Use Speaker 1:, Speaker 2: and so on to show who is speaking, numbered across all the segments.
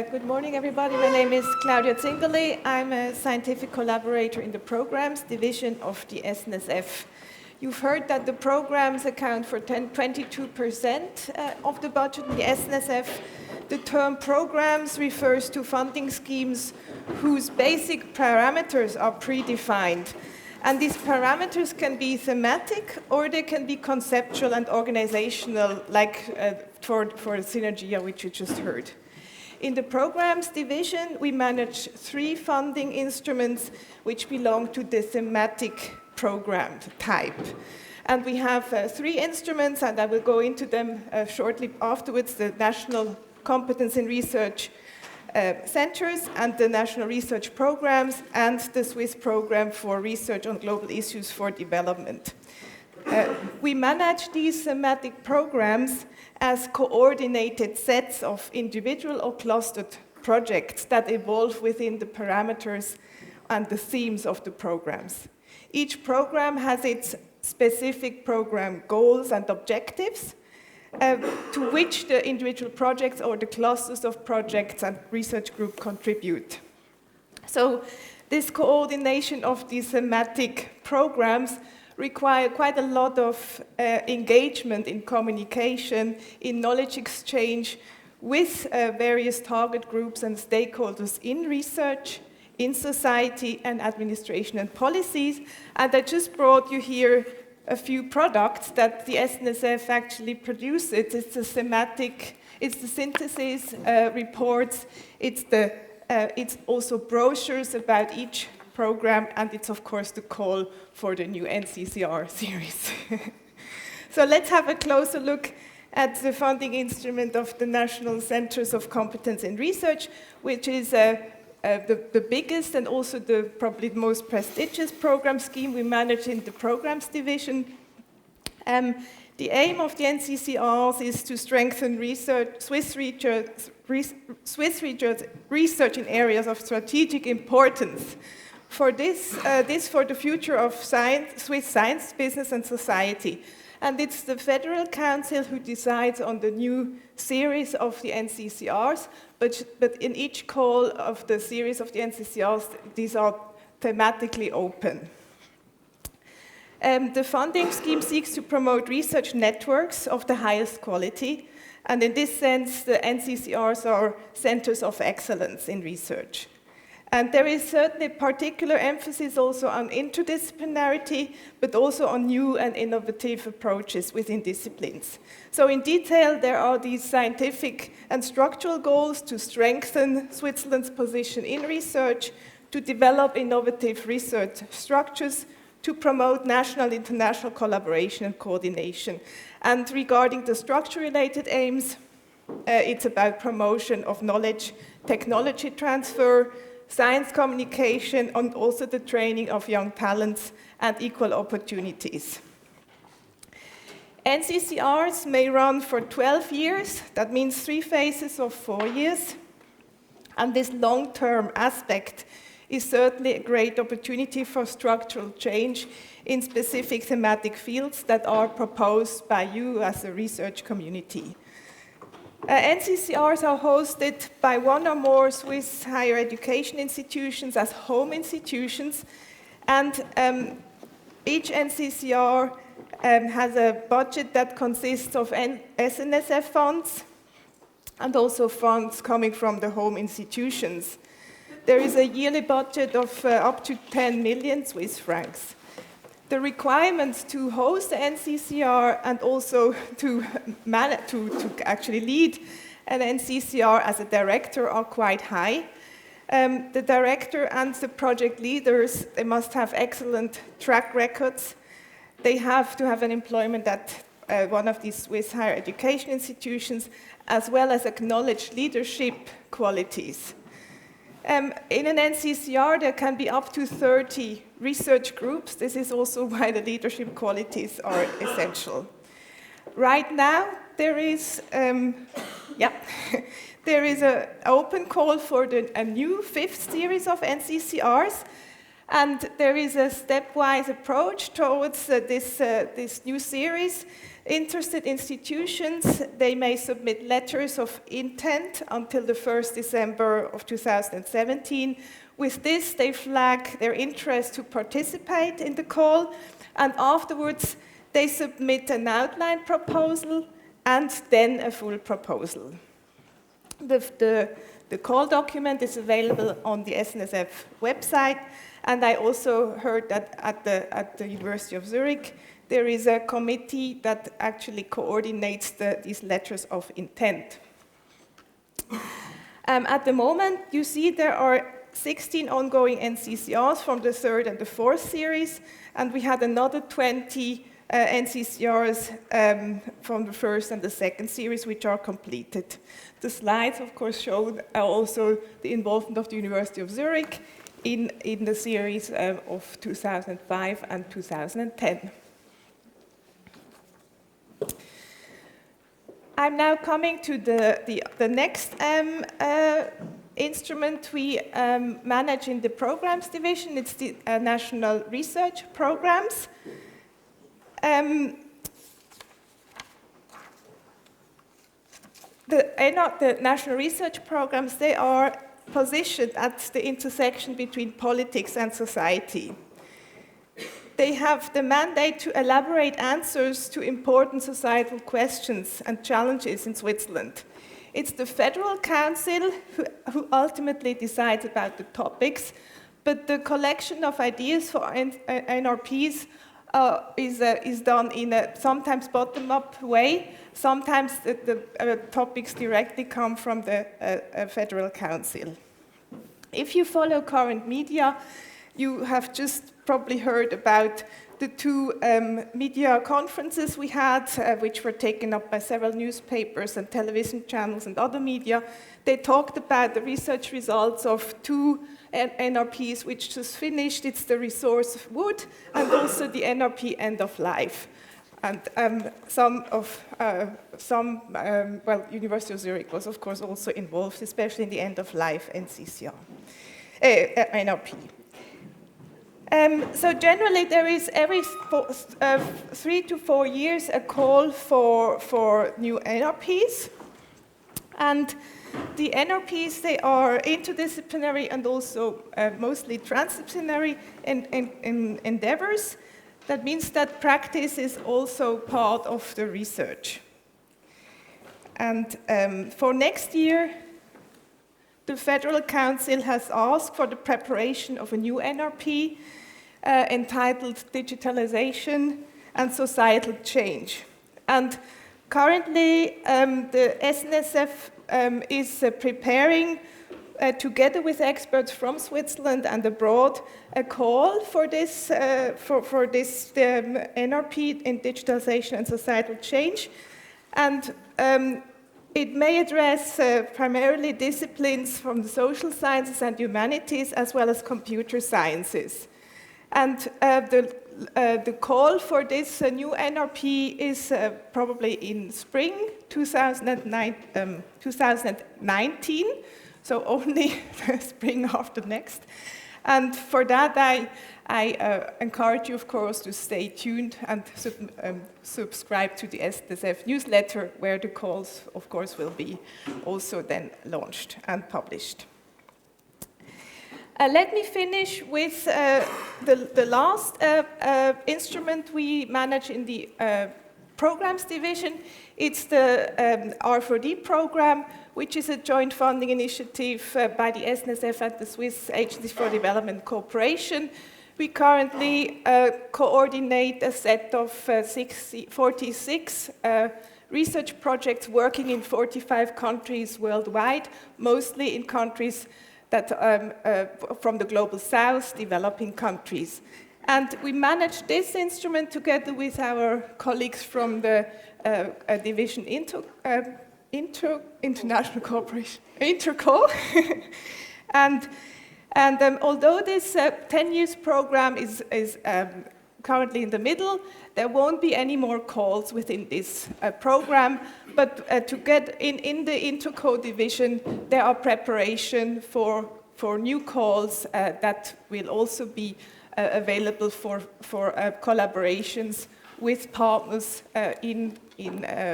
Speaker 1: Good morning, everybody. My name is Claudia Zingerli. I'm a scientific collaborator in the programs division of the SNSF. You've heard that the programs account for 22% of the budget in the SNSF. The term programs refers to funding schemes whose basic parameters are predefined. And these parameters can be thematic or they can be conceptual and organizational, like for Synergia, which you just heard. In the programs division, we manage 3 funding instruments which belong to the thematic program type. And we have 3 instruments, and I will go into them shortly afterwards: the National Competence in Research Centers and the National Research Programs and the Swiss Program for Research on Global Issues for Development. We manage these thematic programs as coordinated sets of individual or clustered projects that evolve within the parameters and the themes of the programs. Each program has its specific program goals and objectives, to which the individual projects or the clusters of projects and research group contribute. So this coordination of these thematic programs require quite a lot of engagement in communication, in knowledge exchange with various target groups and stakeholders in research, in society and administration and policies. And I just brought you here a few products that the SNSF actually produces. It's the thematic, it's the synthesis reports, it's also brochures about each program, and it's of course the call for the new NCCR series. So let's have a closer look at the funding instrument of the National Centers of Competence in Research, which is the biggest and also probably the most prestigious program scheme we manage in the programs division. The aim of the NCCRs is to strengthen Swiss research in areas of strategic importance. For this for the future of science, Swiss science, business and society. And it's the Federal Council who decides on the new series of the NCCRs, but in each call of the series of the NCCRs, these are thematically open. The funding scheme seeks to promote research networks of the highest quality, and in this sense, the NCCRs are centers of excellence in research. And there is certainly particular emphasis also on interdisciplinarity, but also on new and innovative approaches within disciplines. So in detail, there are these scientific and structural goals to strengthen Switzerland's position in research, to develop innovative research structures, to promote national international collaboration and coordination. And regarding the structure-related aims, it's about promotion of knowledge, technology transfer, science communication, and also the training of young talents and equal opportunities. NCCRs may run for 12 years, that means 3 phases of 4 years, and this long-term aspect is certainly a great opportunity for structural change in specific thematic fields that are proposed by you as a research community. NCCRs are hosted by 1 or more Swiss higher education institutions as home institutions, and each NCCR has a budget that consists of SNSF funds and also funds coming from the home institutions. There is a yearly budget of up to 10 million Swiss francs. The requirements to host the NCCR and also to actually lead an NCCR as a director are quite high. The director and the project leaders, they must have excellent track records. They have to have an employment at one of these Swiss higher education institutions, as well as acknowledged leadership qualities. In an NCCR, there can be up to 30 research groups. This is also why the leadership qualities are essential. Right now, there is an open call for a new 5th series of NCCRs, and there is a stepwise approach towards this new series. Interested institutions, they may submit letters of intent until the 1st December of 2017. With this, they flag their interest to participate in the call, and afterwards, they submit an outline proposal and then a full proposal. The call document is available on the SNSF website, and I also heard that at the University of Zurich, there is a committee that actually coordinates these letters of intent. At the moment, you see there are 16 ongoing NCCRs from the 3rd and the 4th series, and we had another 20 NCCRs from the 1st and the 2nd series, which are completed. The slides, of course, show also the involvement of the University of Zurich in the series of 2005 and 2010. I'm now coming to the next instrument we manage in the programs division. It's the national research programs. The national research programs, they are positioned at the intersection between politics and society. They have the mandate to elaborate answers to important societal questions and challenges in Switzerland. It's the Federal Council who ultimately decides about the topics, but the collection of ideas for NRPs is done in a sometimes bottom-up way. Sometimes the topics directly come from the Federal Council. If you follow current media, you have just probably heard about the two media conferences we had, which were taken up by several newspapers and television channels and other media. They talked about the research results of two NRPs which just finished. It's the resource of wood and also the NRP end of life. And University of Zurich was, of course, also involved, especially in the end of life NCCR, NRP. So generally, there is every 3 to 4 years a call for new NRPs. And the NRPs, they are interdisciplinary and also mostly transdisciplinary endeavors. That means that practice is also part of the research. And for next year, the Federal Council has asked for the preparation of a new NRP entitled Digitalization and Societal Change. And currently, the SNSF is preparing, together with experts from Switzerland and abroad, a call for this NRP in Digitalization and Societal Change. And it may address primarily disciplines from the social sciences and humanities, as well as computer sciences. And the call for this new NRP is probably in spring 2019, so only the spring after next. And for that, I encourage you, of course, to stay tuned and subscribe to the SNSF newsletter, where the calls, of course, will be also then launched and published. Let me finish with the last instrument we manage in the programs division. It's the R4D program, which is a joint funding initiative by the SNSF and the Swiss Agency for Development Cooperation. We currently coordinate a set of 46 research projects working in 45 countries worldwide, mostly in countries that from the global south, developing countries. And we manage this instrument together with our colleagues from the division International Cooperation, Interco. and although this 10 years program is currently in the middle, there won't be any more calls within this program, but to get in the Interco division, there are preparation for new calls that will also be available for collaborations with partners in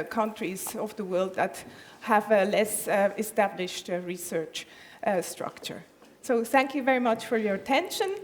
Speaker 1: countries of the world that have a less established research structure. So thank you very much for your attention.